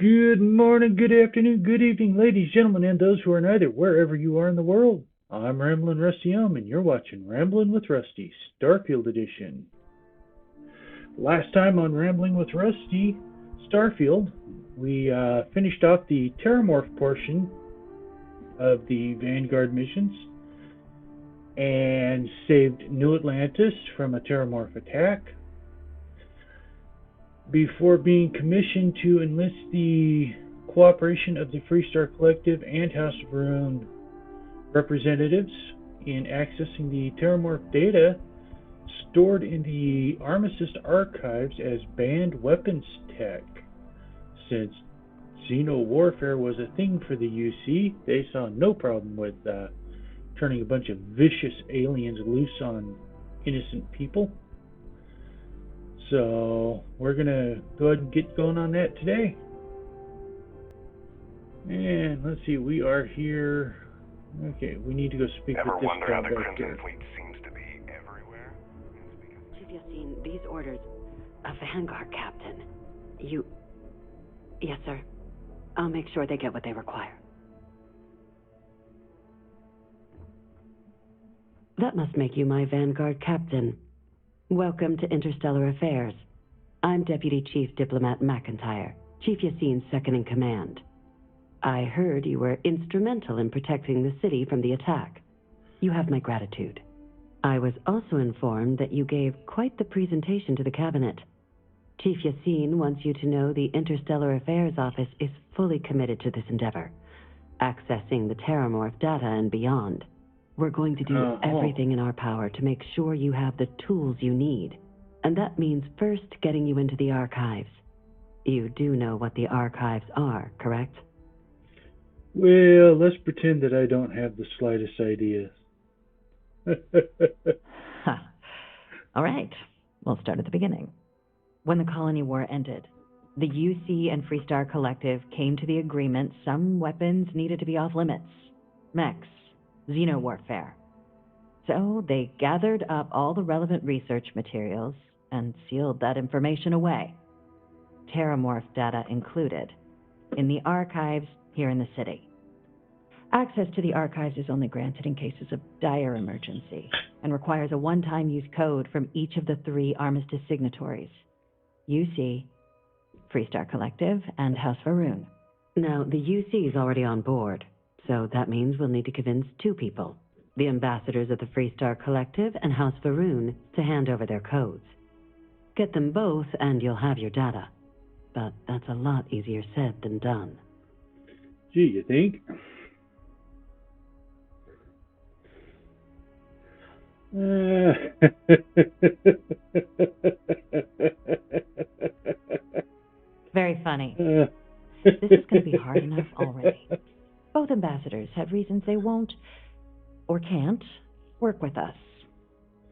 Good morning, good afternoon, good evening, ladies, gentlemen, and those who are neither, wherever you are in the world. I'm Ramblin' Rusty and you're watching Ramblin' with Rusty, Starfield Edition. Last time on Rambling with Rusty, Starfield, we finished off the Terrormorph portion of the Vanguard missions and saved New Atlantis from a Terrormorph attack before being commissioned to enlist the cooperation of the Freestar Collective and House of Rune representatives in accessing the Terrormorph data stored in the Armistice archives as banned weapons tech. Since Xeno warfare was a thing for the UC, they saw no problem with turning a bunch of vicious aliens loose on innocent people. So we're going to go ahead and get going on that today. And let's see, we are here. Okay, we need to go speak Ever with this wonder guy how the back Crimson here. Fleet seems to be everywhere? Chief Yassine, these orders, a Vanguard captain. Yes, sir. I'll make sure they get what they require. That must make you my Vanguard captain. Welcome to Interstellar Affairs. I'm Deputy Chief Diplomat McIntyre, Chief Yassine's second-in-command. I heard you were instrumental in protecting the city from the attack. You have my gratitude. I was also informed that you gave quite the presentation to the cabinet. Chief Yassine wants you to know the Interstellar Affairs Office is fully committed to this endeavor, accessing the Terrormorph data and beyond. We're going to do everything in our power to make sure you have the tools you need. And that means first getting you into the archives. You do know what the archives are, correct? Well, let's pretend that I don't have the slightest idea. All right, we'll start at the beginning. When the colony war ended, the UC and Freestar Collective came to the agreement some weapons needed to be off limits. Mechs, Xeno warfare. So they gathered up all the relevant research materials and sealed that information away. Terrormorph data included, in the archives here in the city. Access to the archives is only granted in cases of dire emergency and requires a one-time use code from each of the 3 Armistice signatories: UC, Freestar Collective, and House Varun. Now, the UC is already on board, so that means we'll need to convince 2 people, the ambassadors of the Freestar Collective and House Varun, to hand over their codes. Get them both and you'll have your data. But that's a lot easier said than done. Gee, you think? Very funny. This is going to be hard enough already. Both ambassadors have reasons they won't, or can't, work with us.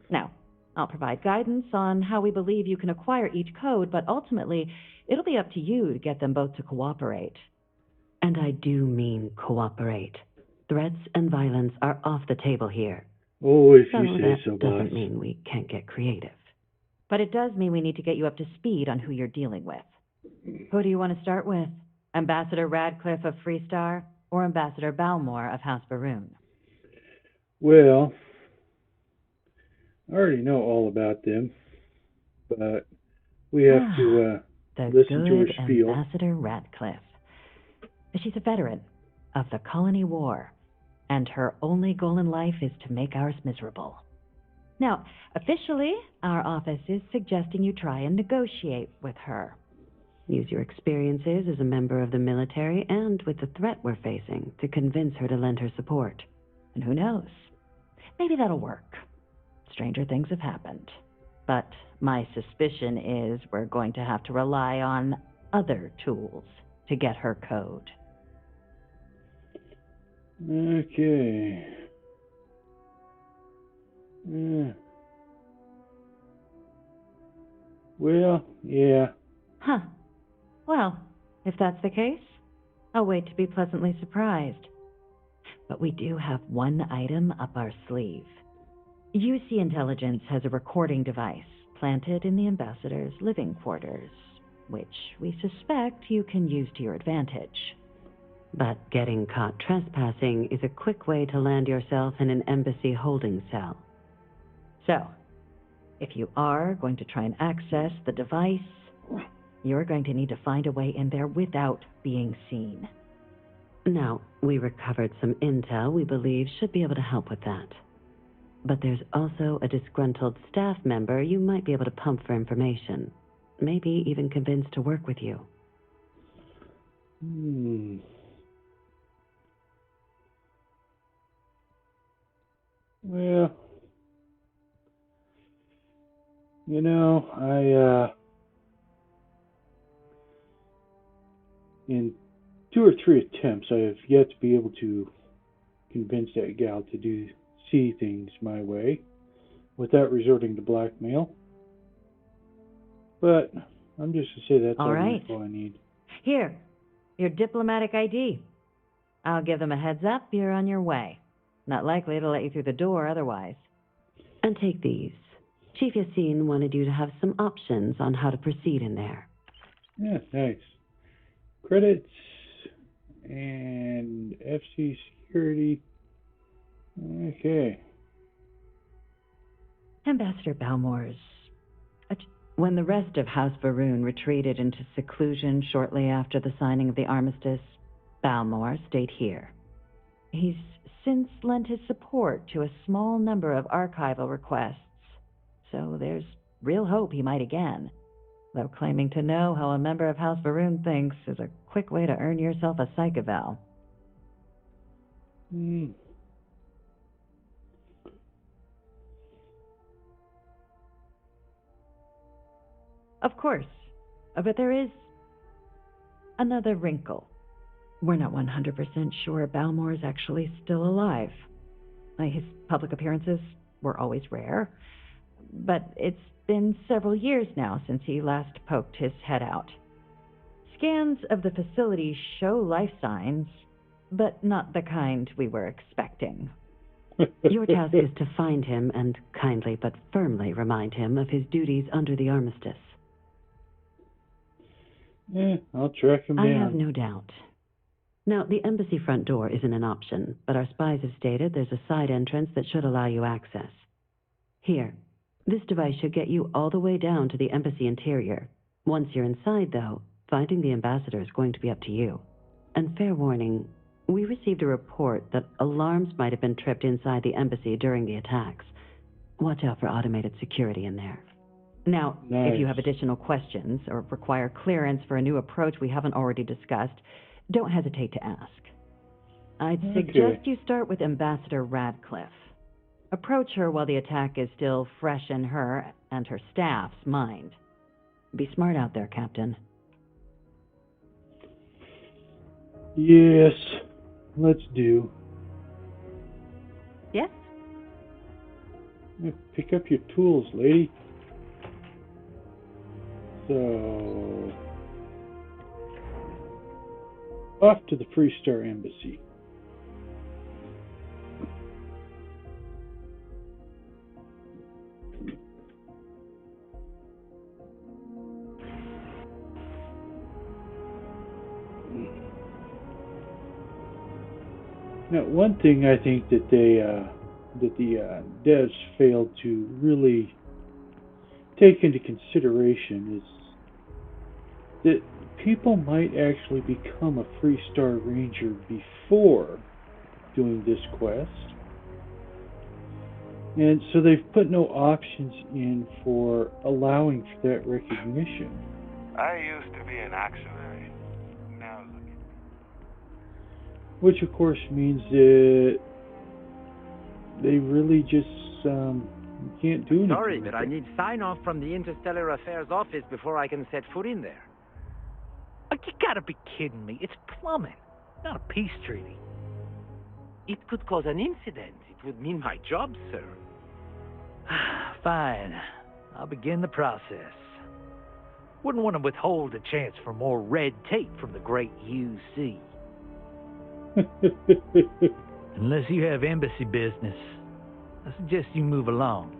Now, I'll provide guidance on how we believe you can acquire each code, but ultimately, it'll be up to you to get them both to cooperate. And I do mean cooperate. Threats and violence are off the table here. Oh, if So you say that so, boss. doesn't mean we can't get creative. But it does mean we need to get you up to speed on who you're dealing with. Who do you want to start with? Ambassador Radcliffe of Freestar or Ambassador Balmore of House Varun? Well, I already know all about them, but we have to the listen to her good spiel. Ambassador Radcliffe. She's a veteran of the Colony War, and her only goal in life is to make ours miserable. Now, officially, our office is suggesting you try and negotiate with her. Use your experiences as a member of the military and with the threat we're facing to convince her to lend her support. And who knows? Maybe that'll work. Stranger things have happened. But my suspicion is we're going to have to rely on other tools to get her code. Okay. Well, yeah. Huh. Well, if that's the case, I'll wait to be pleasantly surprised. But we do have one item up our sleeve. UC Intelligence has a recording device planted in the ambassador's living quarters. which we suspect you can use to your advantage. But getting caught trespassing is a quick way to land yourself in an embassy holding cell. So, if you are going to try and access the device, you're going to need to find a way in there without being seen. Now, we recovered some intel we believe should be able to help with that. But there's also a disgruntled staff member you might be able to pump for information. Maybe even convince to work with you. Well, in 2 or 3 attempts, I have yet to be able to convince that gal to see things my way without resorting to blackmail. But I'm just to say that's all the info I need. Here, your diplomatic ID. I'll give them a heads up, you're on your way. Not likely to let you through the door otherwise. And take these. Chief Yassine wanted you to have some options on how to proceed in there. Yeah, thanks. Credits and FC security. Okay. Ambassador Balmors, when the rest of House Varun retreated into seclusion shortly after the signing of the armistice, Balmor stayed here. He's since lent his support to a small number of archival requests, so there's real hope he might again, though claiming to know how a member of House Varun thinks is a quick way to earn yourself a psych eval. Of course, but there is another wrinkle. We're not 100% sure Balmor is actually still alive. His public appearances were always rare, but it's been several years now since he last poked his head out. Scans of the facility show life signs, but not the kind we were expecting. Your task is to find him and kindly but firmly remind him of his duties under the armistice. I'll track him down. I have no doubt. Now, the embassy front door isn't an option, but our spies have stated there's a side entrance that should allow you access. Here, this device should get you all the way down to the embassy interior. Once you're inside, though, finding the ambassador is going to be up to you. And fair warning, we received a report that alarms might have been tripped inside the embassy during the attacks. Watch out for automated security in there. Now, if you have additional questions or require clearance for a new approach we haven't already discussed, don't hesitate to ask. I'd suggest you start with Ambassador Radcliffe. Approach her while the attack is still fresh in her and her staff's mind. Be smart out there, Captain. Yes, let's do. Yes? Pick up your tools, lady. So, off to the Freestar Embassy. Now, one thing I think that the devs failed to really take into consideration is that people might actually become a Freestar Ranger before doing this quest. And so they've put no options in for allowing for that recognition. I used to be an auctioneer. Now look at me. Which of course means that they really just can't do anything. Sorry, but I need sign-off from the Interstellar Affairs office before I can set foot in there. You gotta be kidding me. It's plumbing, not a peace treaty. It could cause an incident. It would mean my job, sir. Fine. I'll begin the process. Wouldn't want to withhold a chance for more red tape from the great UC. Unless you have embassy business, I suggest you move along.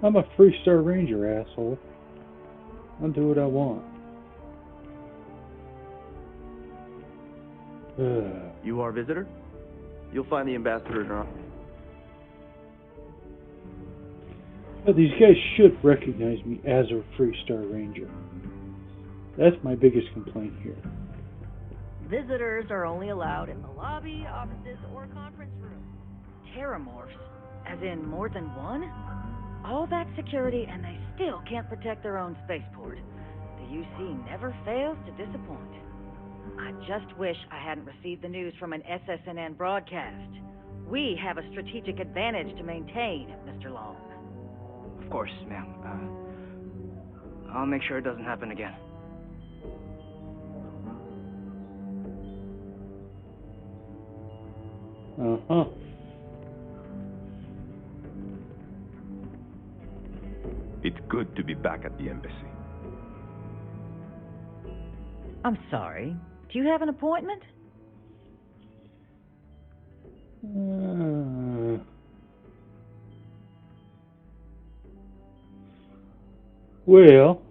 I'm a Freestar Ranger, asshole. I'll do what I want. You are a visitor? You'll find the ambassador in our... But these guys should recognize me as a Freestar Ranger. That's my biggest complaint here. Visitors are only allowed in the lobby, offices, or conference room. Terrormorphs, as in more than one? All that security and they still can't protect their own spaceport. The UC never fails to disappoint. I just wish I hadn't received the news from an SSNN broadcast. We have a strategic advantage to maintain, Mr. Long. Of course, ma'am. I'll make sure it doesn't happen again. Uh-huh. It's good to be back at the embassy. I'm sorry. Do you have an appointment? Well,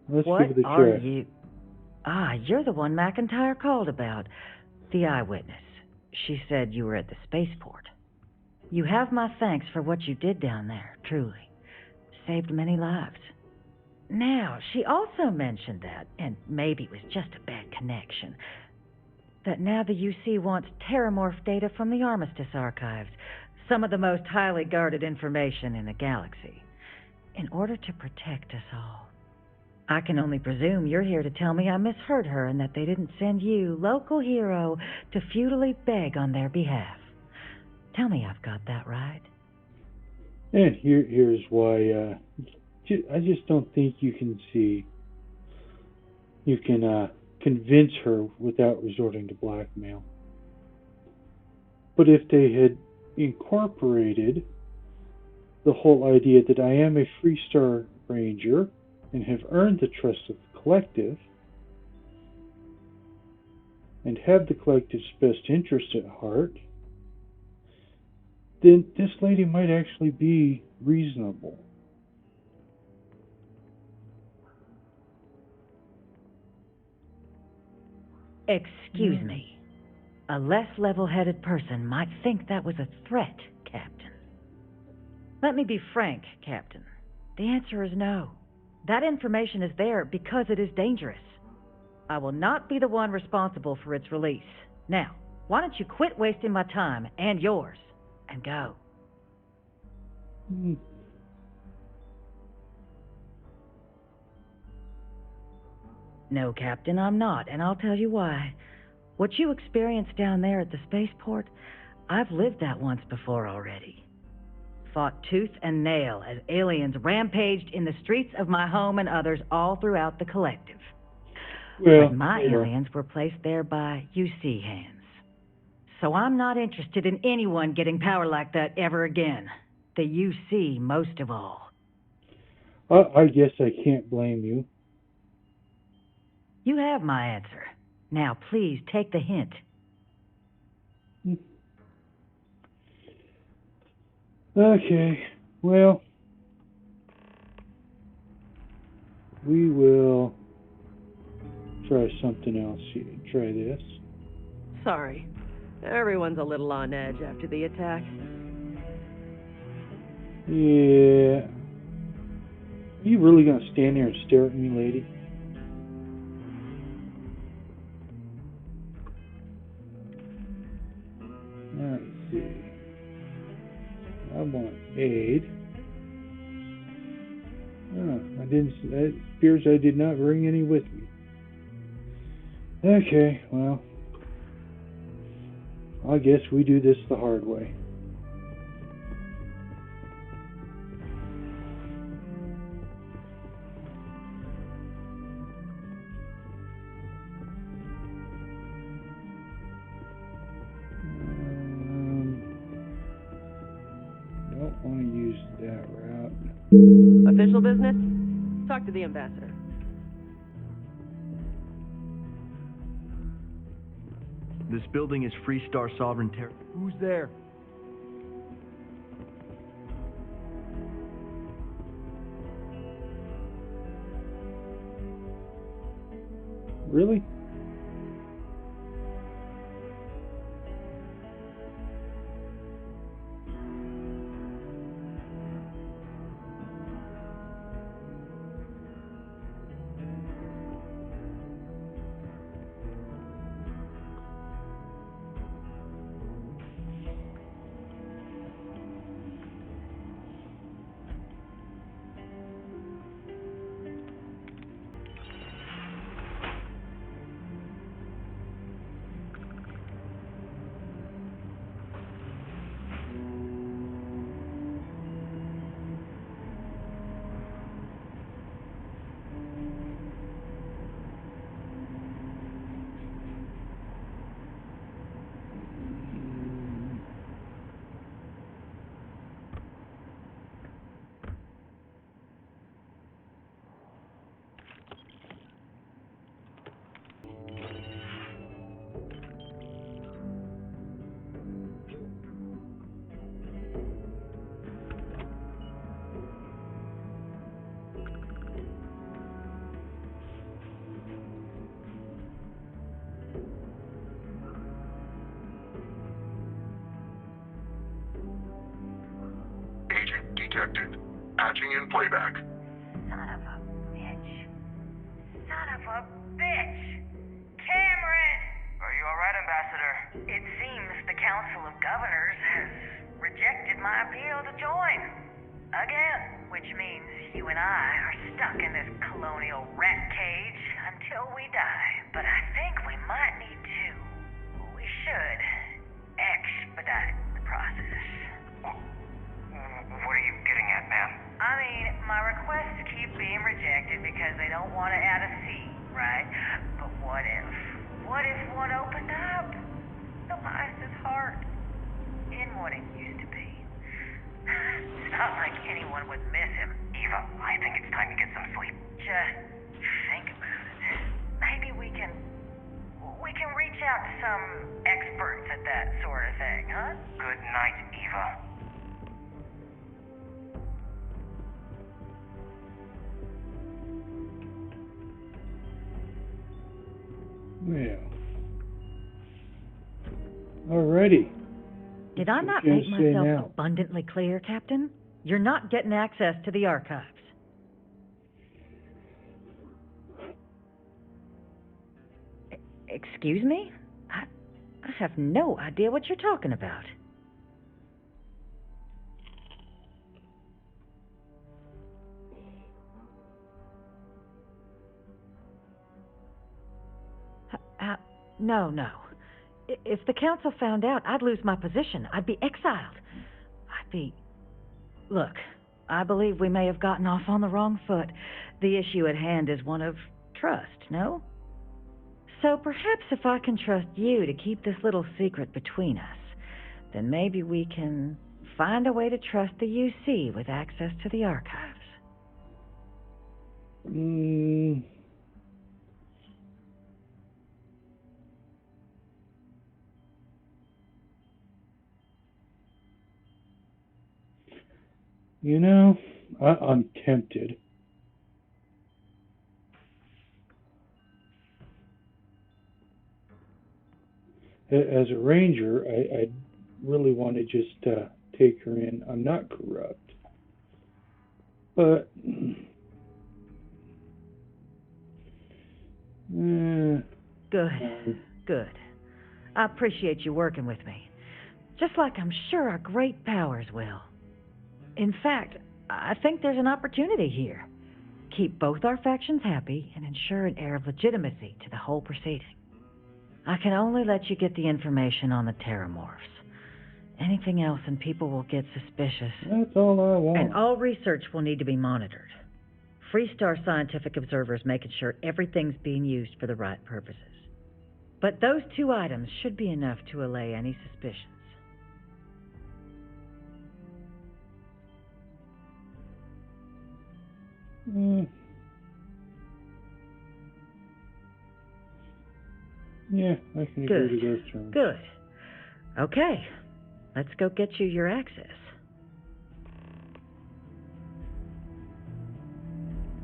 let's What give it a are try. you? Ah, you're the one McIntyre called about. The eyewitness. She said you were at the spaceport. You have my thanks for what you did down there, truly. Saved many lives. Now, she also mentioned that, and maybe it was just a bad connection, that now the UC wants Terrormorph data from the Armistice archives, some of the most highly guarded information in the galaxy, in order to protect us all. I can only presume you're here to tell me I misheard her and that they didn't send you, local hero, to futilely beg on their behalf. Tell me I've got that right. And here's why, I just don't think you can convince her without resorting to blackmail. But if they had incorporated the whole idea that I am a Freestar Ranger and have earned the trust of the collective, and have the collective's best interest at heart, then this lady might actually be reasonable. Excuse me. A less level-headed person might think that was a threat, Captain. Let me be frank, Captain. The answer is no. That information is there because it is dangerous. I will not be the one responsible for its release. Now, why don't you quit wasting my time and yours, and go? No, Captain, I'm not, and I'll tell you why. What you experienced down there at the spaceport, I've lived that once before already. Fought tooth and nail as aliens rampaged in the streets of my home and others all throughout the collective. But my aliens were placed there by UC hands. So I'm not interested in anyone getting power like that ever again. The UC most of all. I guess I can't blame you. You have my answer. Now please take the hint. Okay, well, we will try something else here. Try this. Sorry. Everyone's a little on edge after the attack. Yeah. Are you really going to stand there and stare at me, lady? Let's see. I want aid. Oh, it appears I did not bring any with me. Okay, well, I guess we do this the hard way. Don't want to use that route. Official business? Talk to the ambassador. This building is Freestar Sovereign Terror. Who's there? Really? Patching in playback. Son of a bitch. Son of a bitch! Cameron! Are you alright, Ambassador? It seems the Council of Governors has rejected my appeal to join. Again, which means you and I are stuck in this colonial rat cage until we die. But I think we might need to. We should expedite the process. What are you getting at, ma'am? I mean, my requests keep being rejected because they don't want to add a C, right? But what if one opened up? Elias's heart in what it used to be. It's not like anyone would miss him. Eva, I think it's time to get some sleep. Just think about it. Maybe we can reach out to some experts at that sort of thing, huh? Good night, Eva. Well. Alrighty. Did I not What make can I say myself now? abundantly clear, Captain? You're not getting access to the archives. Excuse me? I have no idea what you're talking about. No. If the council found out, I'd lose my position. I'd be exiled. Look, I believe we may have gotten off on the wrong foot. The issue at hand is one of trust, no? So perhaps if I can trust you to keep this little secret between us, then maybe we can find a way to trust the UC with access to the archives. You know, I'm tempted. As a ranger, I really want to just take her in. I'm not corrupt. But... Good. I appreciate you working with me. Just like I'm sure our great powers will. In fact, I think there's an opportunity here. Keep both our factions happy and ensure an air of legitimacy to the whole proceeding. I can only let you get the information on the Terrormorphs. Anything else and people will get suspicious. That's all I want. And all research will need to be monitored. Freestar scientific observers making sure everything's being used for the right purposes. But those 2 items should be enough to allay any suspicions. Yeah, I can agree to those terms. Good. Okay, let's go get you your access.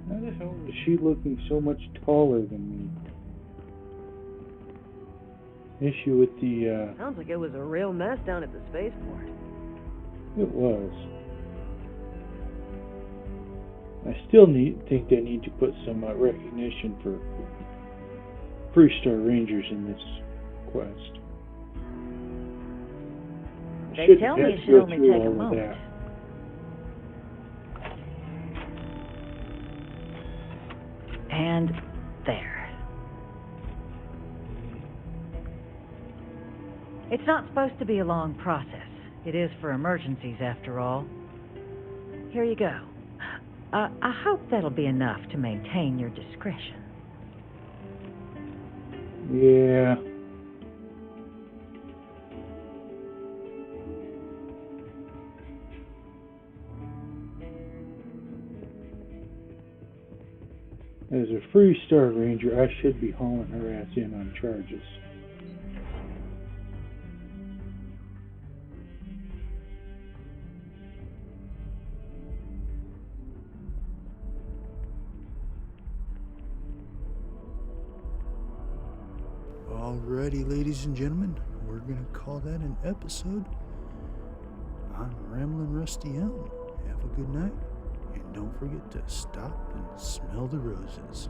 How the hell is she looking so much taller than me? Issue with the, Sounds like it was a real mess down at the spaceport. It was. I still think they need to put some recognition for Freestar Rangers in this quest. They tell me it should only take a moment. That. And there. It's not supposed to be a long process. It is for emergencies, after all. Here you go. I hope that'll be enough to maintain your discretion. Yeah. As a Freestar Ranger, I should be hauling her ass in on charges. Alrighty, ladies and gentlemen, we're going to call that an episode. I'm Ramblin' Rusty Elm. Have a good night, And don't forget to stop and smell the roses.